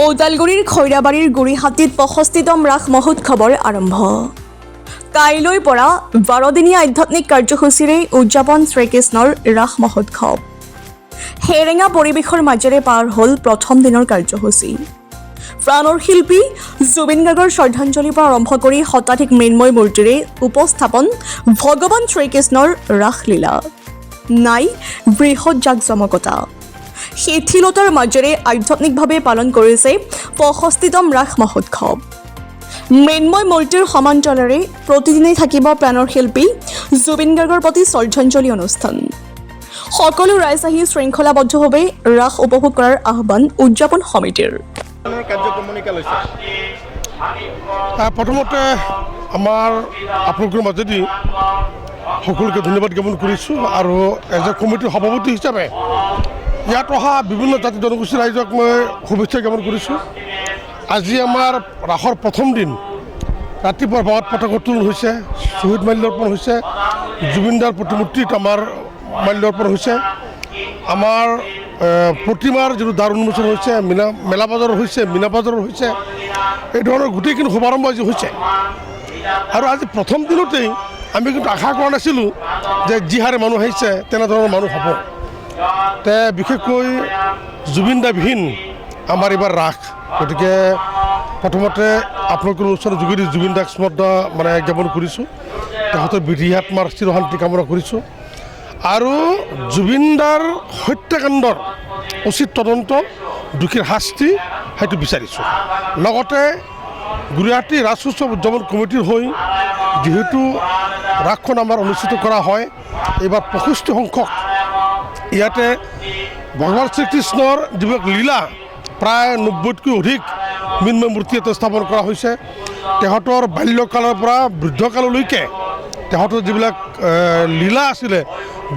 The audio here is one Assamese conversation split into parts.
ওদালগুৰিৰ খৈৰাবাৰীৰ গুৰিহাটীত ৬৫তম ৰাস মহোৎসৱৰ আৰম্ভ। কাইলৈৰ পৰা ১২দিনীয়া আধ্যাত্মিক কাৰ্যসূচীৰে উদযাপন শ্ৰীকৃষ্ণৰ ৰাস মহোৎসৱ। সেৰেঙা পৰিৱেশৰ মাজেৰে পাৰ হ'ল প্ৰথম দিনৰ কাৰ্যসূচী। প্ৰাণৰ শিল্পী জুবিন গাৰ্গৰ শ্ৰদ্ধাঞ্জলিৰ পৰা আৰম্ভ কৰি শতাধিক মৃন্ময় মূৰ্তিৰে উপস্থাপন ভগৱান শ্ৰীকৃষ্ণৰ ৰাসলীলা। নাই বৃহৎ জাকজমকতা। শিথিলতাৰ মাজেৰে আধ্যাত্মিকভাৱে পালন কৰিছে ৬৫তম ৰাস মহোৎসৱ। মৃন্ময় মূৰ্তিৰ সমান্তৰালে প্ৰতিদিনেই থাকিব প্ৰাণৰ শিল্পী জুবিন গাৰ্গৰ প্ৰতি শ্ৰদ্ধাঞ্জলি অনুষ্ঠান। সকলো ৰাইজ আহি শৃংখলাবদ্ধভাৱে ৰাস উপভোগ কৰাৰ আহ্বান উদযাপন সমিতিৰ। প্ৰথমতে আমাৰ আপোনালোকৰ মাজেদি সকলোকে ধন্যবাদ জ্ঞাপন কৰিছোঁ আৰু এজ এ কমিটিৰ সভাপতি হিচাপে ইয়াত অহা বিভিন্ন জাতি জনগোষ্ঠীৰ ৰাইজক মই শুভেচ্ছা জ্ঞাপন কৰিছোঁ। আজি আমাৰ ৰাসৰ প্ৰথম দিন। ৰাতিপুৱা ভাগত পতাকা উত্তোলন হৈছে, শ্বহীদ মাল্যাৰ্পণ হৈছে, জুবিনদাৰ প্ৰতিমূৰ্তিত আমাৰ মাল্যাৰ্পণ হৈছে, আমাৰ প্ৰতিমাৰ যিটো দ্বাৰ উন্মোচন হৈছে, মেলা বজাৰ হৈছে, মীনা বজাৰ হৈছে, এই ধৰণৰ গোটেইখিনি শুভাৰম্ভ আজি হৈছে। আৰু আজি প্ৰথম দিনতেই আমি কিন্তু আশা কৰা নাছিলোঁ যে যি হাৰে মানুহ আহিছে তেনেধৰণৰ মানুহ হ'ব। বিশেষকৈ জুবিনদাবিহীন আমাৰ এইবাৰ ৰাস। গতিকে প্ৰথমতে আপোনালোকৰ ওচৰত যোগেদি জুবিনদাক শ্ৰদ্ধা জ্ঞাপন কৰিছোঁ, তেখেতৰ বিধি আত্মাৰ চিৰশান্তি কামনা কৰিছোঁ আৰু জুবিনদাৰ হত্যাকাণ্ডৰ উচিত তদন্ত, দোষীৰ শাস্তি সেইটো বিচাৰিছোঁ। লগতে গুৱাহাটী ৰাস উৎসৱ উদযাপন কমিটিৰ হৈ যিহেতু ৰাসখন আমাৰ অনুষ্ঠিত কৰা হয়, এইবাৰ ৬৫ সংখ্যক ইয়াতে ভগৱান শ্ৰীকৃষ্ণৰ যিবিলাক লীলা প্ৰায় ৯০তকৈ অধিক মৃন্ময় মূৰ্তি ইয়াতে স্থাপন কৰা হৈছে। তেখেতৰ বাল্যকালৰ পৰা বৃদ্ধকাললৈকে তেখেতৰ যিবিলাক লীলা আছিলে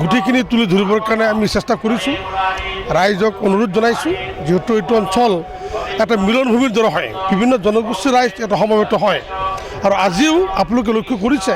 গোটেইখিনি তুলি ধৰিবৰ কাৰণে আমি চেষ্টা কৰিছোঁ। ৰাইজক অনুৰোধ জনাইছোঁ, যিহেতু এইটো অঞ্চল এটা মিলনভূমিৰ দৰে হয়, বিভিন্ন জনগোষ্ঠীৰ ৰাইজ এটা সমবেত হয়। আৰু আজিও আপোনালোকে লক্ষ্য কৰিছে